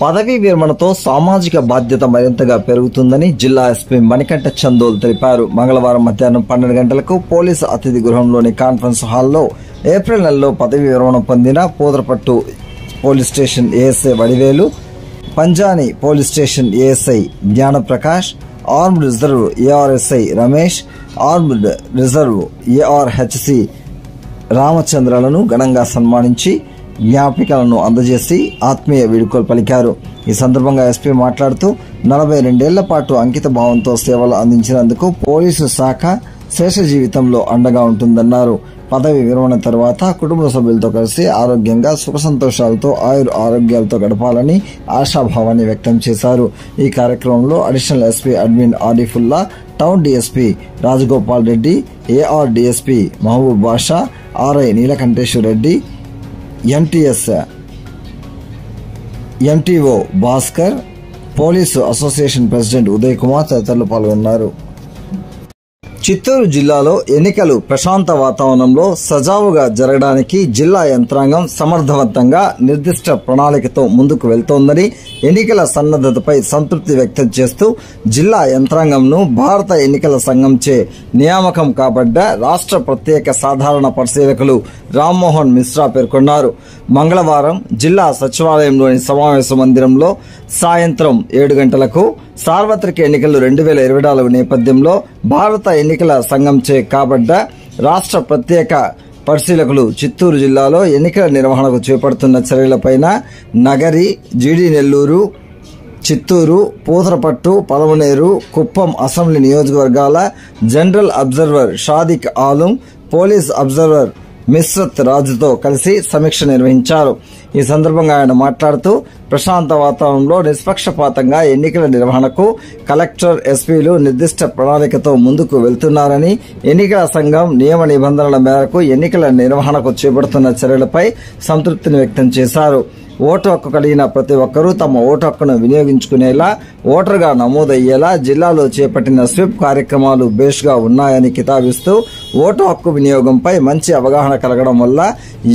పదవీ విరమణతో సామాజిక బాధ్యత మరింతగా పెరుగుతుందని జిల్లా ఎస్పీ మణికంఠ చందోల్ తెలిపారు. మంగళవారం మధ్యాహ్నం 12 గంటలకు పోలీసు అతిథి గృహంలోని కాన్ఫరెన్స్ హాల్లో ఏప్రిల్ నెలలో పదవీ విరమణ పొందిన Pudarapattu police station ASI Vadivelu, Panjani police station ASI Gnanaprakash, armed reserve ARSI Ramesh, armed reserve ARHC రామచంద్రలను ఘనంగా సన్మానించి జ్ఞాపికలను అందజేసి ఆత్మీయ వీడ్కోలు పలికారు. ఈ సందర్భంగా ఎస్పీ మాట్లాడుతూ 42 ఏళ్ల పాటు అంకిత భావంతో సేవలు అందించినందుకు పోలీసు శాఖ శేష జీవితంలో అండగా ఉంటుందన్నారు. పదవి విరమణ తర్వాత కుటుంబ సభ్యులతో కలిసి ఆరోగ్యంగా సుఖ సంతోషాలతో ఆరోగ్యాలతో గడపాలని ఆశాభావాన్ని వ్యక్తం చేశారు. ఈ కార్యక్రమంలో additional SP admin Arifulla, town DSP Rajagopal Reddy, AR DSP Mahaboob Basha, RI Neelakanteswara Reddy, MTO Bhaskar, police association president Uday Kumar తదితరులు పాల్గొన్నారు. చిత్తూరు జిల్లాలో ఎన్నికలు ప్రశాంత వాతావరణంలో సజావుగా జరగడానికి జిల్లా యంత్రాంగం సమర్థవంతంగా నిర్దిష్ట ప్రణాళికతో ముందుకు వెళ్తోందని ఎన్నికల సన్నద్దతపై సంతృప్తి వ్యక్తం చేస్తూ జిల్లా యంత్రాంగంను భారత ఎన్నికల సంఘంచే నియామకం కాబడ్డ రాష్ట్ర ప్రత్యేక సాధారణ పరిశీలకులు రామ్మోహన్ మిశ్రా పేర్కొన్నారు. మంగళవారం జిల్లా సచివాలయంలోని సమావేశ మందిరంలో సాయంత్రం 7 గంటలకు సార్వత్రిక ఎన్నికలు 2024 నేపథ్యంలో భారత ఎన్నికల సంఘంచే కాబడ్డ రాష్ట్ర ప్రత్యేక పరిశీలకులు చిత్తూరు జిల్లాలో ఎన్నికల నిర్వహణకు చేపడుతున్న చర్యలపైన నగరి, జీడీ నెల్లూరు, చిత్తూరు, పూతరపట్టు, పలమనేరు, కుప్పం అసెంబ్లీ నియోజకవర్గాల general observer Shadik Alam, police observer Mishrat రాజుతో కలిసి సమీక్ష నిర్వహించారు. ఈ సందర్భంగా ఆయన మాట్లాడుతూ ప్రశాంత వాతావరణంలో నిష్పక్షపాతంగా ఎన్నికల నిర్వహణకు కలెక్టర్, ఎస్పీలు నిర్దిష్ట ప్రణాళికతో ముందుకు వెళ్తున్నారని, ఎన్నికల సంఘం నియమ నిబంధనల మేరకు ఎన్నికల నిర్వహణకు చేపడుతున్న చర్యలపై సంతృప్తిని వ్యక్తం చేశారు. ఓటు హక్కు కలిగిన ప్రతి ఒక్కరూ తమ ఓటు హక్కును వినియోగించుకునేలా, ఓటరుగా నమోదయ్యేలా జిల్లాలో చేపట్టిన స్వీప్ కార్యక్రమాలు బేష్గా ఉన్నాయని కితాబిస్తూ ఓటు హక్కు వినియోగంపై మంచి అవగాహన కలగడం వల్ల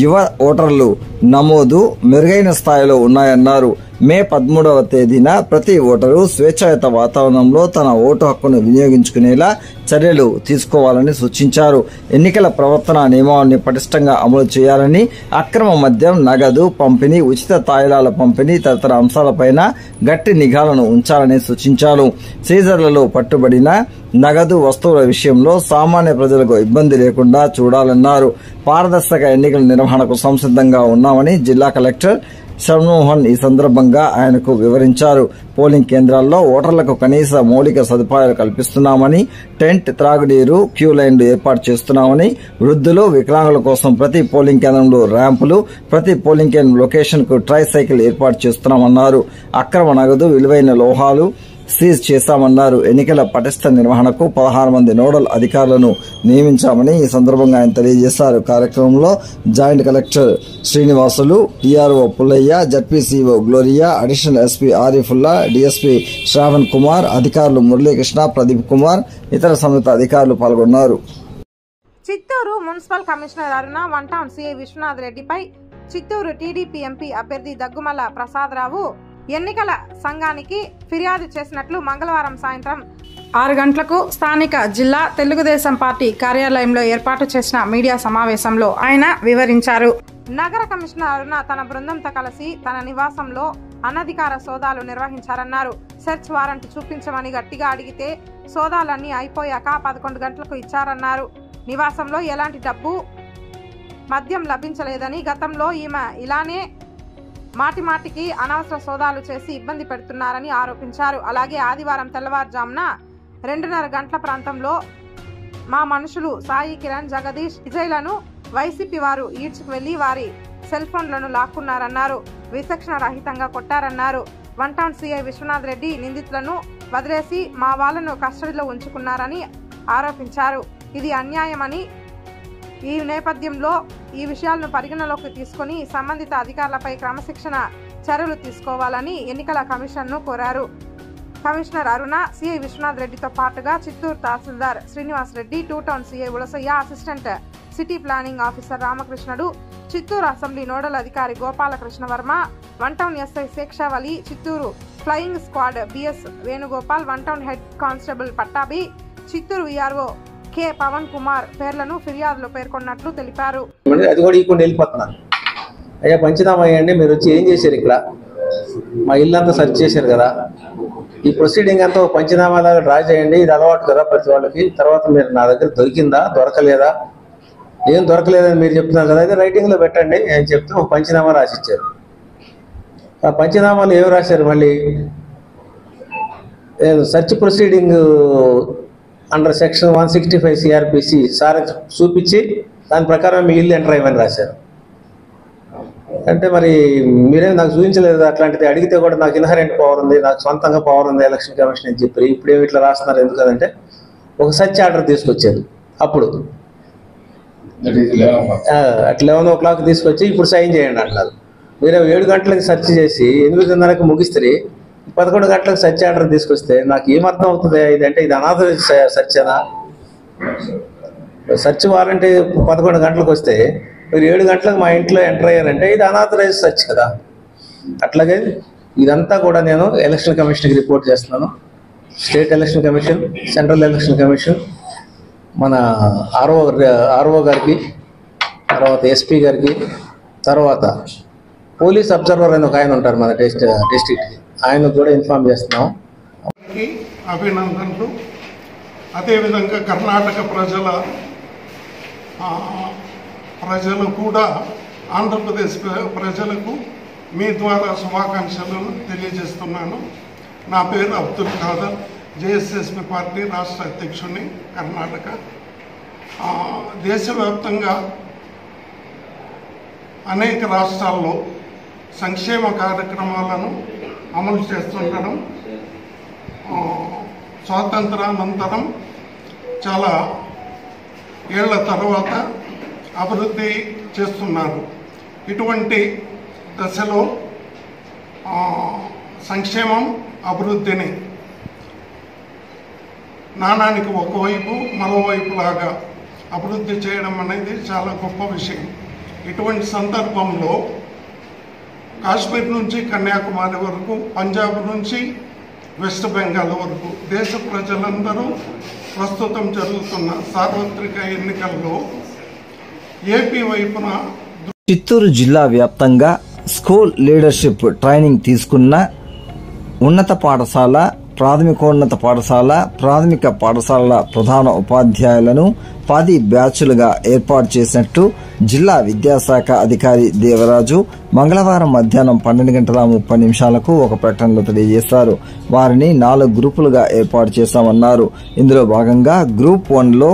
యువ ఓటర్లు నమోదు మెరుగైన స్థాయిలో ఉన్నాయన్నారు. మే 13వ తేదీన ప్రతి ఓటరు స్వేచ్ఛాయుత వాతావరణంలో తన ఓటు హక్కును వినియోగించుకునేలా చర్యలు తీసుకోవాలని సూచించారు. ఎన్నికల ప్రవర్తన నియమావళిని పటిష్టంగా అమలు చేయాలని, అక్రమ మద్యం, నగదు పంపిణీ, ఉచిత తాయిలాల పంపిణీ తదితర అంశాలపైన గట్టి నిఘాలను ఉంచాలని సూచించారు. సీజర్లలో పట్టుబడిన నగదు వస్తువుల విషయంలో సామాన్య ప్రజలకు ఇబ్బంది లేకుండా చూడాలన్నారు. పారదర్శక ఎన్నికల నిర్వహణకు సంసిద్ధంగా ఉన్నామని జిల్లా కలెక్టర్ షణ్మోహన్ ఈ సందర్భంగా ఆయనకు వివరించారు. పోలింగ్ కేంద్రాల్లో ఓటర్లకు కనీస మౌలిక సదుపాయాలు కల్పిస్తున్నామని, టెంట్, త్రాగునీరు, క్యూ లైన్లు ఏర్పాటు చేస్తున్నామని, వృద్ధులు, వికలాంగుల కోసం ప్రతి పోలింగ్ కేంద్రంలో ర్యాంపులు, ప్రతి పోలింగ్ కేంద్రం లొకేషన్ కు ట్రై సైకిల్ ఏర్పాటు చేస్తున్నామన్నారు. అక్రమ నగదు, విలువైన లోహాలు సీజ్ చేశామన్నారు. ఎన్నికల పటిష్ట నిర్వహణకు 16 మంది నోడల్ అధికారులను నియమించామని ఈ సందర్భంగా ఆయన తెలియజేశారు. కార్యక్రమంలో joint collector Srinivasulu, TRO Pullaiah, ZPCO Gloria, additional SP Arifullah, DSP Shravan Kumar, అధికారులు మురళీకృష్ణ, ప్రదీప్ కుమార్, ఇతర సంబంధిత అధికారులు పాల్గొన్నారు. Chittoor municipal commissioner Aruna, one town CI Vishwanath రెడ్డిపై చిత్తూరు టీడీపీ ఎంపీ అభ్యర్థి దగ్గుమల్ల ప్రసాదరావు ఎన్నికల సంఘానికి ఫిర్యాదు చేసినట్లు మంగళవారం సాయంత్రం 6 గంటలకు స్థానిక జిల్లా తెలుగుదేశం పార్టీ కార్యాలయంలో ఏర్పాటు చేసిన మీడియా సమావేశంలో ఆయన వివరించారు. నగర కమిషనర్ అరుణ తన బృందంతో కలిసి తన నివాసంలో అనధికార సోదాలు నిర్వహించారన్నారు. సెర్చ్ వారెంట్ చూపించమని గట్టిగా అడిగితే సోదాలన్నీ అయిపోయాక 11 గంటలకు ఇచ్చారన్నారు. నివాసంలో ఎలాంటి డబ్బు, మద్యం లభించలేదని, గతంలో ఈమె ఇలానే మాటిమాటికి అనవసర సోదాలు చేసి ఇబ్బంది పెడుతున్నారని ఆరోపించారు. అలాగే ఆదివారం తెల్లవారుజామున 2:30 గంటల ప్రాంతంలో మా మనుషులు సాయి, కిరణ్, జగదీష్, విజయ్లను వైసీపీ వారు ఈడ్చుకు వెళ్లి వారి సెల్ ఫోన్లను లాక్కున్నారన్నారు. విచక్షణ రహితంగా కొట్టారన్నారు. One town CI Vishwanath Reddy నిందితులను వదిలేసి మా వాళ్లను కస్టడీలో ఉంచుకున్నారని ఆరోపించారు. ఇది అన్యాయమని, ఈ నేపథ్యంలో ఈ విషయాలను పరిగణలోకి తీసుకుని సంబంధిత అధికారులపై క్రమశిక్షణ చర్యలు తీసుకోవాలని ఎన్నికల కమిషన్ను కోరారు. కమిషనర్ అరుణ, సీఐ విశ్వనాథ్ రెడ్డితో పాటుగా Chittoor tahsildar Srinivas Reddy, 2 town CI Ulasayya, assistant city planning officer Ramakrishnudu, Chittoor assembly nodal అధికారి Gopalakrishna Varma, one town SI Shekshavali, Chittoor flying squad BS Venugopal, one town head constable Pattabhi, Chittoor VRO K Pavan Kumar పేర్లను ఫిర్యాదులో పేర్కొన్నట్లు తెలిపారు. అది కూడా ఇవ్వకుండా వెళ్ళిపోతున్నాను. అయ్యా పంచనామా అయ్యండి, మీరు వచ్చి ఏం చేశారు? ఇక్కడ మా ఇల్లు అంతా సెర్చ్ చేశారు కదా, ఈ ప్రొసీడింగ్ అంతా పంచనామా లాగా డ్రా చేయండి, ఇది అలవాటు కదా ప్రతి వాళ్ళకి. తర్వాత మీరు నా దగ్గర దొరికిందా దొరకలేదా, ఏం దొరకలేదని మీరు చెప్తున్నారు కదా, అయితే రైటింగ్లో పెట్టండి అని చెప్తే ఒక పంచనామా రాసిచ్చారు. ఆ పంచనామాలు ఏమి రాశారు? మళ్ళీ search proceeding under section 165 CRPC sir చూపించి దాని ప్రకారం మీ ఇల్లు ఎంటర్ అయ్యమని రాశారు. అంటే మరి మీరేం నాకు చూపించలేదు. అట్లాంటిది అడిగితే కూడా నాకు ఇన్హరెంట్ పవర్ ఉంది, నాకు సొంతంగా పవర్ ఉంది ఎలక్షన్ కమిషన్ అని చెప్పి ఇప్పుడేమి ఇట్లా రాస్తున్నారు ఎందుకంటే ఒక సర్చ్ ఆర్డర్ తీసుకొచ్చారు. అప్పుడు అట్ 11 o'clock తీసుకొచ్చి ఇప్పుడు సైన్ చేయండి అంటారు. మీరు 7 గంటలకు సెర్చ్ చేసి 8:30కి ముగిస్తే 11 గంటలకు సర్చ్ ఆర్డర్ తీసుకొస్తే నాకు ఏమర్థం అవుతుంది? ఇదంటే ఇది అనాథరైజ్ సర్చేనా? సర్చ్ వారంటీ 11 గంటలకు వస్తే మీరు 7 గంటలకు మా ఇంట్లో ఎంటర్ అయ్యారంటే ఇది అనాథరైజ్ సర్చ్ కదా. అట్లాగే ఇదంతా కూడా నేను ఎలక్షన్ కమిషన్కి రిపోర్ట్ చేస్తున్నాను. State election commission, central election commission, మన ఆర్ఓ గారికి, తర్వాత ఎస్పీ గారికి, తర్వాత పోలీస్ అబ్జర్వర్ అని ఒక ఆయన ఉంటారు మన డిస్ట్రిక్ట్కి, ఆయనకు కూడా ఇన్ఫార్మ్ చేస్తున్నాం. అభినందనలు. అదేవిధంగా కర్ణాటక ప్రజలు కూడా ఆంధ్రప్రదేశ్ ప్రజలకు మీ ద్వారా శుభాకాంక్షలను తెలియజేస్తున్నాను. నా పేరు అబ్దుల్ ఖాదర్, జేఎస్ఎస్పీ పార్టీ రాష్ట్ర అధ్యక్షుడిని, కర్ణాటక. దేశవ్యాప్తంగా అనేక రాష్ట్రాల్లో సంక్షేమ కార్యక్రమాలను అమలు చేస్తుండడం, స్వాతంత్రానంతరం చాలా ఏళ్ల తర్వాత అభివృద్ధి చేస్తున్నారు. ఇటువంటి దశలో సంక్షేమం అభివృద్ధిని నాణానికి ఒకవైపు మరోవైపు లాగా అభివృద్ధి చేయడం అనేది చాలా గొప్ప విషయం. ఇటువంటి సందర్భంలో కాశ్మీర్ నుంచి కన్యాకుమారి వరకు, పంజాబ్ నుంచి వెస్ట్ బెంగాల్ వరకు దేశ ప్రజలందరూ ప్రస్తుతం జరుగుతున్న సార్వత్రిక ఎన్నికల్లో ఏపీ వైపున చిత్తూరు జిల్లా వ్యాప్తంగా స్కూల్ లీడర్షిప్ ట్రైనింగ్ తీసుకున్న ఉన్నత పాఠశాల, ప్రాథమికోన్నత పాఠశాల, ప్రాథమిక పాఠశాలల ప్రధాన ఉపాధ్యాయులను 10 బ్యాచ్లుగా ఏర్పాటు చేసినట్టు జిల్లా విద్యాశాఖ అధికారి దేవరాజు మంగళవారం మధ్యాహ్నం 12:30 ఒక ప్రకటనలో తెలియజేశారు. వారిని 4 గ్రూపులుగా ఏర్పాటు చేశామన్నారు. ఇందులో భాగంగా గ్రూప్ 1లో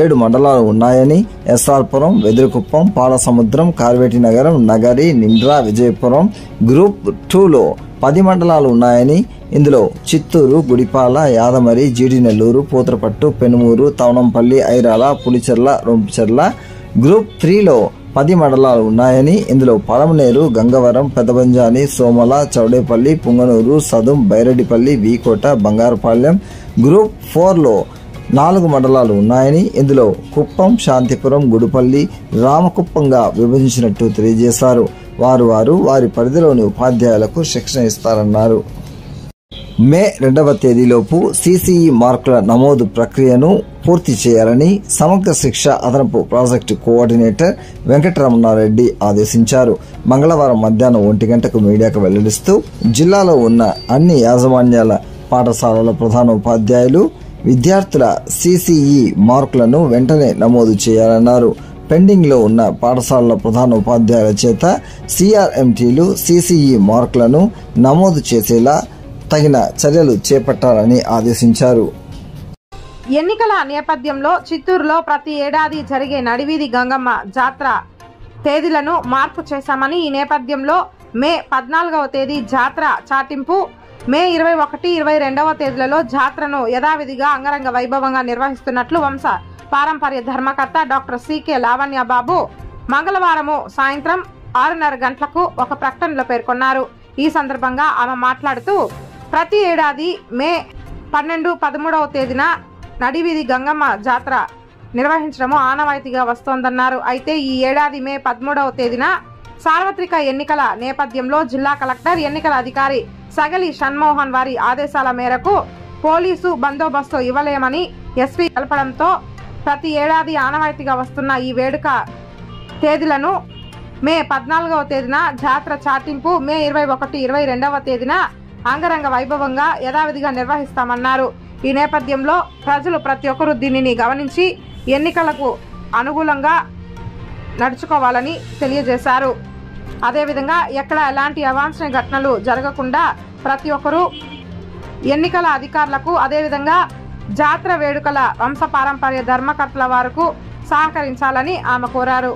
7 మండలాలు ఉన్నాయని, ఎస్ఆర్పురం, వెదురుకుప్పం, పాలసముద్రం, కార్వేటి నగరం, నగరి, నిండ్రా, విజయపురం. గ్రూప్ 2లో 10 మండలాలు ఉన్నాయని, ఇందులో చిత్తూరు, గుడిపాల, యాదమరి, జీడినెల్లూరు, పూతరపట్టు, పెనుమూరు, తవనంపల్లి, ఐరాల, పులిచెర్ల, రొంపిచెర్ల. గ్రూప్ 3లో 10 మండలాలు ఉన్నాయని, ఇందులో పలమనేరు, గంగవరం, పెదబంజాని, సోమల, చౌడేపల్లి, పుంగనూరు, సదుం, బైరెడ్డిపల్లి, వీకోట, బంగారుపాలెం. గ్రూప్ 4లో 4 మండలాలు ఉన్నాయని, ఇందులో కుప్పం, శాంతిపురం, గుడిపల్లి, రామకుప్పంగా విభజించినట్టు తెలియజేశారు. వారు వారి పరిధిలోని ఉపాధ్యాయులకు శిక్షణ ఇస్తారన్నారు. మే 2వ తేదీలోపు సిసిఈ మార్కుల నమోదు ప్రక్రియను పూర్తి చేయాలని సమగ్ర శిక్ష అదనపు ప్రాజెక్టు కోఆర్డినేటర్ వెంకటరమణారెడ్డి ఆదేశించారు. మంగళవారం మధ్యాహ్నం 1 గంటకు మీడియాకు వెల్లడిస్తూ జిల్లాలో ఉన్న అన్ని యాజమాన్యాల పాఠశాలల ప్రధాన ఉపాధ్యాయులు, విద్యార్థుల సిసిఈ మార్కులను వెంటనే నమోదు చేయాలన్నారు. పెండింగ్ లో ఉన్న పాఠశాలల ప్రధాన ఉపాధ్యాయుల చేత సిఆర్ఎంటీలు సిసిఈ మార్కులను నమోదు చేసేలా తగిన చర్యలు చేపట్టాలని ఆదేశించారు. ఎన్నికల నేపథ్యంలో చిత్తూరులో ప్రతి ఏడాది జరిగే నడివీధి గంగమ్మ జాతర తేదీలను మార్పు చేశామని, ఈ నేపథ్యంలో మే 14వ తేదీ జాతర చాటింపు, మే 21, 22వ తేదీలలో జాతరను యథావిధిగా అంగరంగ వైభవంగా నిర్వహిస్తున్నట్లు వంశ పారంపర్య ధర్మకర్త డాక్టర్ సికే లావణ్యబాబు మంగళవారము సాయంత్రం 6:30 గంటలకు ఒక ప్రకటనలో పేర్కొన్నారు. ఈ సందర్భంగా ఆమె మాట్లాడుతూ, ప్రతి ఏడాది మే 12, 13వ తేదీన నడివీధి గంగమ్మ జాతర నిర్వహించడము ఆనవాయితీగా వస్తోందన్నారు. అయితే ఈ ఏడాది మే 13వ తేదీన సార్వత్రిక ఎన్నికల నేపథ్యంలో జిల్లా కలెక్టర్, ఎన్నికల అధికారి సగలి షణ్మోహన్ వారి ఆదేశాల మేరకు పోలీసు బందోబస్తు ఇవ్వలేమని ఎస్పీ తెలపడంతో ప్రతి ఏడాది ఆనవాయితీగా వస్తున్న ఈ వేడుక తేదీలను మే 14వ తేదీన జాతర చాటింపు, మే 21, 22వ తేదీన అంగరంగ వైభవంగా యథావిధిగా నిర్వహిస్తామన్నారు. ఈ నేపథ్యంలో ప్రజలు ప్రతి ఒక్కరూ దీనిని గమనించి ఎన్నికలకు అనుకూలంగా నడుచుకోవాలని తెలియజేశారు. అదేవిధంగా ఎక్కడ ఎలాంటి అవాంఛనీయ ఘటనలు జరగకుండా ప్రతి ఒక్కరూ ఎన్నికల అధికారులకు, అదేవిధంగా జాతర వేడుకల వంశపారంపర్య ధర్మకర్తల వారికి సహకరించాలని ఆమె కోరారు.